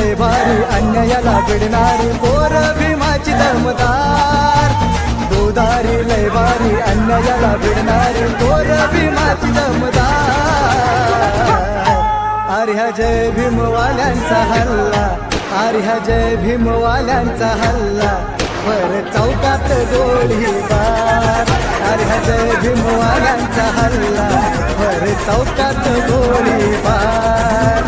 लय भारी अन्यायाला भिडणारी पोर भीमाची दमदार दुधारी लय भारी अन्यायाला भिडणारी पोर भीमाची दमदार आर्या जय भीमवाल्यांचा हल्ला आर्या जय भीमवाल्यांचा हल्ला वर चौकात गोळीबार आर्या जय भीमवाल्यांचा हल्ला वर चौकात गोळीबार